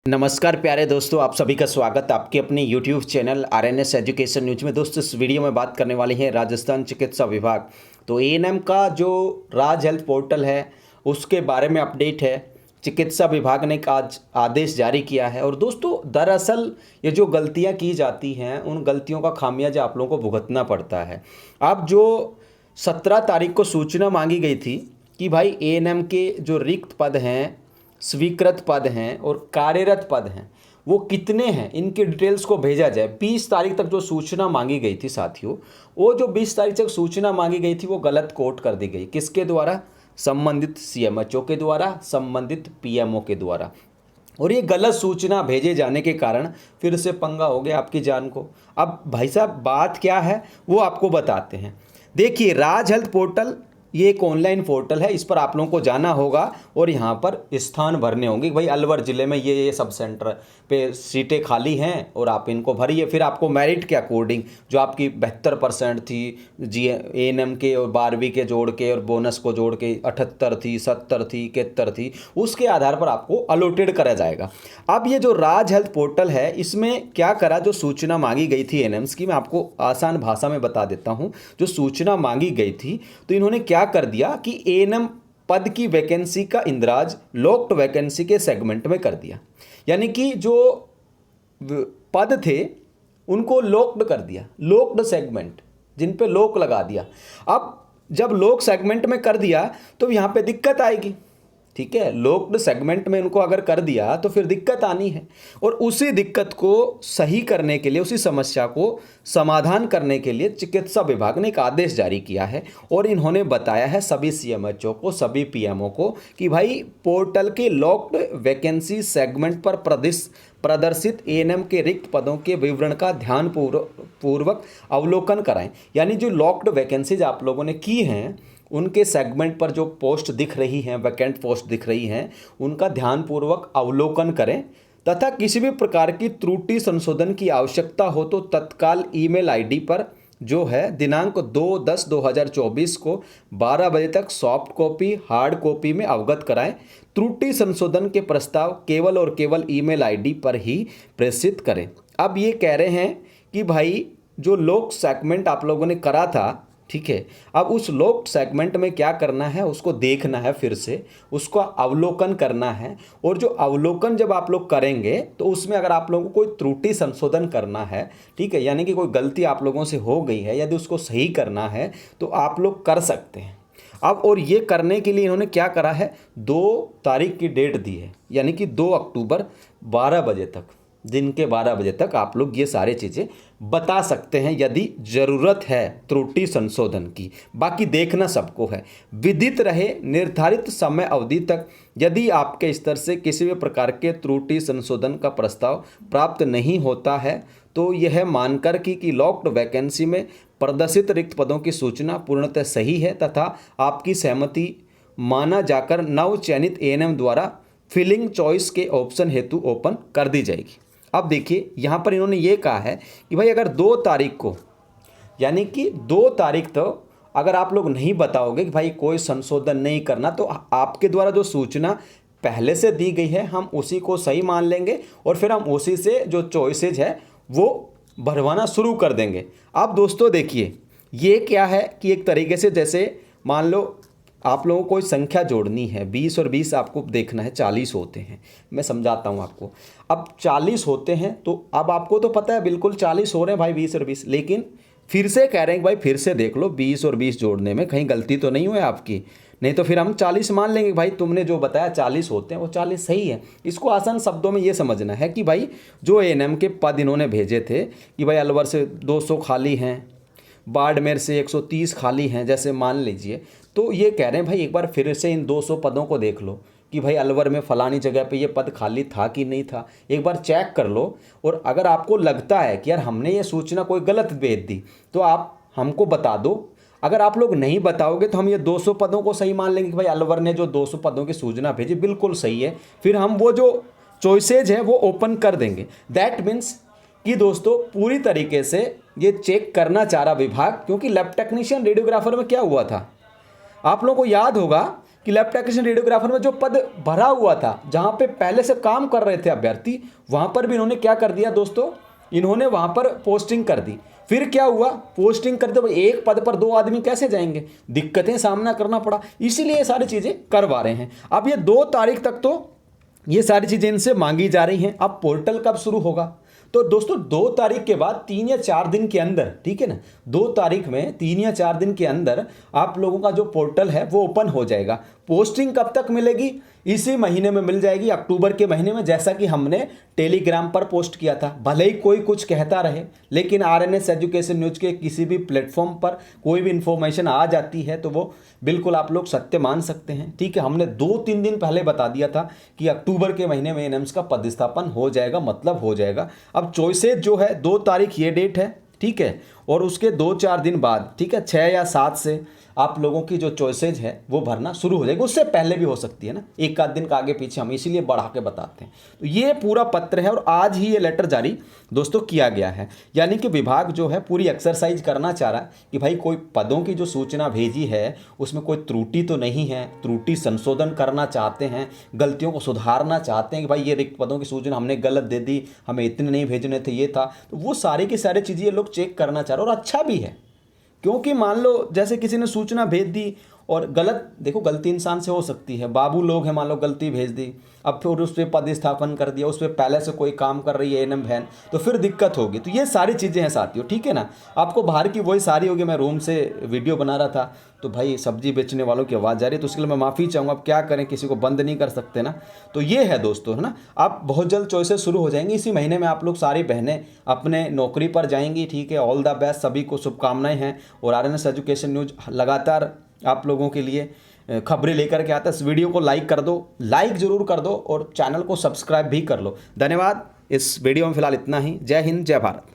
नमस्कार प्यारे दोस्तों, आप सभी का स्वागत आपके अपने YouTube channel RNS education news में। दोस्तों, इस वीडियो में बात करने वाले हैं राजस्थान चिकित्सा विभाग। तो एएनएम का जो राज हेल्थ पोर्टल है उसके बारे में अपडेट है। चिकित्सा विभाग ने आज आदेश जारी किया है। और दोस्तों, दरअसल ये जो गलतियां की जाती हैं उन गलतियों का खामियाजा आप लोगों को भुगतना पड़ता है। अब जो 17 तारीख को सूचना मांगी गई थी कि भाई एएनएम के जो रिक्त पद हैं, स्वीकृत पद हैं और कार्यरत पद हैं वो कितने हैं, इनकी डिटेल्स को भेजा जाए। 20 तारीख तक जो सूचना मांगी गई थी साथियों, वो जो 20 तारीख तक सूचना मांगी गई थी वो गलत कोट कर दी गई। किसके द्वारा? संबंधित सीएमएचओ के द्वारा, संबंधित पीएमओ के द्वारा। और ये गलत सूचना भेजे जाने के कारण फिर से पंगा हो गया आपकी जान को। अब भाई साहब, बात क्या है वो आपको बताते हैं। देखिए, राज हेल्थ पोर्टल ये एक ऑनलाइन पोर्टल है। इस पर आप लोगों को जाना होगा और यहाँ पर स्थान भरने होंगे। भाई अलवर ज़िले में ये सब सेंटर पे सीटें खाली हैं और आप इनको भरिए। फिर आपको मेरिट के अकॉर्डिंग जो आपकी 72% थी जी एएनएम के और 12वीं के जोड़ के और बोनस को जोड़ के 78 थी, 70 थी, 71 थी, उसके आधार पर आपको अलॉटेड करा जाएगा। अब ये जो राज हेल्थ पोर्टल है इसमें क्या करा, जो सूचना मांगी गई थी एएनएम्स की, मैं आपको आसान भाषा में बता देता हूँ। जो सूचना मांगी गई थी तो इन्होंने क्या कर दिया कि एएनएम पद की वैकेंसी का इंद्राज लॉक्ड वैकेंसी के सेगमेंट में कर दिया। यानी कि जो पद थे उनको लॉक्ड कर दिया, लॉक्ड सेगमेंट, जिन पे लॉक लगा दिया। अब जब लॉक सेगमेंट में कर दिया तो यहां पे दिक्कत आएगी। ठीक है, लॉक्ड सेगमेंट में उनको अगर कर दिया तो फिर दिक्कत आनी है। और उसी दिक्कत को सही करने के लिए, उसी समस्या को समाधान करने के लिए चिकित्सा विभाग ने एक आदेश जारी किया है। और इन्होंने बताया है सभी सीएमएचओ को, सभी पीएमओ को कि भाई पोर्टल के लॉक्ड वैकेंसी सेगमेंट पर प्रदर्शित एएनएम के रिक्त पदों के विवरण का ध्यान पूर्वक अवलोकन कराएं। यानी जो लॉक्ड वैकेंसीज आप लोगों ने की हैं उनके सेगमेंट पर जो पोस्ट दिख रही हैं, वैकेंट पोस्ट दिख रही हैं, उनका ध्यानपूर्वक अवलोकन करें तथा किसी भी प्रकार की त्रुटि संशोधन की आवश्यकता हो तो तत्काल ईमेल आईडी पर जो है दिनांक 2/10/2024 को 12 बजे तक सॉफ्ट कॉपी, हार्ड कॉपी में अवगत कराएं। त्रुटि संशोधन के प्रस्ताव केवल और केवल ईमेल आईडी पर ही प्रेषित करें। अब ये कह रहे हैं कि भाई जो लॉक सेगमेंट आप लोगों ने करा था, ठीक है, अब उस लॉक्ड सेगमेंट में क्या करना है, उसको देखना है, फिर से उसको अवलोकन करना है। और जो अवलोकन जब आप लोग करेंगे तो उसमें अगर आप लोगों को कोई त्रुटि संशोधन करना है, ठीक है, यानी कि कोई गलती आप लोगों से हो गई है, यदि उसको सही करना है तो आप लोग कर सकते हैं। अब और ये करने के लिए इन्होंने क्या करा है, 2 तारीख की डेट दी है, यानी कि 2 अक्टूबर 12 बजे तक, दिन के 12 बजे तक आप लोग ये सारी चीज़ें बता सकते हैं यदि ज़रूरत है त्रुटि संशोधन की। बाकी देखना सबको है। विदित रहे निर्धारित समय अवधि तक यदि आपके स्तर से किसी भी प्रकार के त्रुटि संशोधन का प्रस्ताव प्राप्त नहीं होता है तो यह मानकर कि लॉक्ड वैकेंसी में प्रदर्शित रिक्त पदों की सूचना पूर्णतः सही है तथा आपकी सहमति माना जाकर नव चयनित एएनएम द्वारा फिलिंग चॉइस के ऑप्शन हेतु ओपन कर दी जाएगी। अब देखिए, यहाँ पर इन्होंने ये कहा है कि भाई अगर 2 तारीख को, यानी कि 2 तारीख तो अगर आप लोग नहीं बताओगे कि भाई कोई संशोधन नहीं करना, तो आपके द्वारा जो सूचना पहले से दी गई है हम उसी को सही मान लेंगे और फिर हम उसी से जो चॉइसेज है वो भरवाना शुरू कर देंगे। अब दोस्तों देखिए, ये क्या है कि एक तरीके से जैसे मान लो आप लोगों को कोई संख्या जोड़नी है, 20 और 20 आपको देखना है, 40 होते हैं। मैं समझाता हूँ आपको। अब 40 होते हैं तो अब आपको तो पता है बिल्कुल 40 हो रहे हैं भाई, 20 और 20, लेकिन फिर से कह रहे हैं कि भाई फिर से देख लो 20 और 20 जोड़ने में कहीं गलती तो नहीं हुई आपकी, नहीं तो फिर हम 40 मान लेंगे। भाई तुमने जो बताया 40 होते हैं वो 40 सही है। इसको आसान शब्दों में ये समझना है कि भाई जो एएनएम के पद इन्होंने भेजे थे कि भाई अलवर से 200 खाली हैं, बाड़मेर से 130 खाली हैं जैसे मान लीजिए, तो ये कह रहे हैं भाई एक बार फिर से इन 200 पदों को देख लो कि भाई अलवर में फलानी जगह पे ये पद खाली था कि नहीं था, एक बार चेक कर लो। और अगर आपको लगता है कि यार हमने ये सूचना कोई गलत भेज दी तो आप हमको बता दो। अगर आप लोग नहीं बताओगे तो हम ये 200 पदों को सही मान लेंगे कि भाई अलवर ने जो 200 पदों की सूचना भेजी बिल्कुल सही है, फिर हम वो जो चॉइसेज है वो ओपन कर देंगे। दैट मीन्स कि दोस्तों पूरी तरीके से ये चेक करना चाह रहा विभाग, क्योंकि लैब टेक्नीशियन रेडियोग्राफर में क्या हुआ था आप लोगों को याद होगा कि लैब टेक्नीशियन रेडियोग्राफर में जो पद भरा हुआ था, जहाँ पे पहले से काम कर रहे थे अभ्यर्थी, वहाँ पर भी इन्होंने क्या कर दिया दोस्तों, इन्होंने वहाँ पर पोस्टिंग कर दी। फिर क्या हुआ, पोस्टिंग करते हुए एक पद पर 2 आदमी कैसे जाएंगे, दिक्कतें सामना करना पड़ा, इसीलिए ये सारी चीज़ें करवा रहे हैं। अब ये 2 तारीख तक तो ये सारी चीज़ें इनसे मांगी जा रही हैं। अब पोर्टल कब शुरू होगा, तो दोस्तों 2 तारीख के बाद 3 या 4 दिन के अंदर, ठीक है ना, 2 तारीख में 3 या 4 दिन के अंदर आप लोगों का जो पोर्टल है वो ओपन हो जाएगा। पोस्टिंग कब तक मिलेगी, इसी महीने में मिल जाएगी, अक्टूबर के महीने में, जैसा कि हमने टेलीग्राम पर पोस्ट किया था। भले ही कोई कुछ कहता रहे, लेकिन आरएनएस एजुकेशन न्यूज के किसी भी प्लेटफॉर्म पर कोई भी इंफॉर्मेशन आ जाती है तो वो बिल्कुल आप लोग सत्य मान सकते हैं, ठीक है। हमने 2-3 दिन पहले बता दिया था कि अक्टूबर के महीने में एएनएम्स का पदस्थापन हो जाएगा, मतलब हो जाएगा। अब चॉइसेज जो है 2 तारीख ये डेट है, ठीक है, और उसके 2-4 दिन बाद, ठीक है, 6 या 7 से आप लोगों की जो चॉइसेज है वो भरना शुरू हो जाएगी। उससे पहले भी हो सकती है ना, एक आध दिन का आगे पीछे, हम इसीलिए बढ़ा के बताते हैं। तो ये पूरा पत्र है और आज ही ये लेटर जारी दोस्तों किया गया है। यानी कि विभाग जो है पूरी एक्सरसाइज करना चाह रहा है कि भाई कोई पदों की जो सूचना भेजी है उसमें कोई त्रुटि तो नहीं है, त्रुटि संशोधन करना चाहते हैं, गलतियों को सुधारना चाहते हैं कि भाई ये रिक्त पदों की सूचना हमने गलत दे दी, हमें इतने नहीं भेजने थे, ये था। तो वो सारी की सारी चीज़ें ये लोग चेक करना चाह रहे हैं और अच्छा भी है, क्योंकि मान लो जैसे किसी ने सूचना भेज दी और गलत, देखो गलती इंसान से हो सकती है, बाबू लोग हैं, मान लो गलती भेज दी, अब फिर उस पर पदस्थापन कर दिया, उस पर पहले से कोई काम कर रही है एएनएम बहन, तो फिर दिक्कत होगी। तो ये सारी चीज़ें हैं साथियों, ठीक है ना। आपको बाहर की वही सारी होगी, मैं रूम से वीडियो बना रहा था तो भाई सब्जी बेचने वालों की आवाज़ आ रही है, तो उसके लिए मैं माफ़ी चाहूँगा। अब क्या करें, किसी को बंद नहीं कर सकते ना। तो ये है दोस्तों, है ना। आप बहुत जल्द चॉइसेस शुरू हो जाएंगी, इसी महीने में आप लोग सारी बहनें अपने नौकरी पर जाएंगी, ठीक है। ऑल द बेस्ट, सभी को शुभकामनाएं हैं। और आरएनएस एजुकेशन न्यूज लगातार आप लोगों के लिए खबरें लेकर के आता है। इस वीडियो को लाइक कर दो, लाइक जरूर कर दो और चैनल को सब्सक्राइब भी कर लो। धन्यवाद। इस वीडियो में फिलहाल इतना ही। जय हिंद, जय भारत।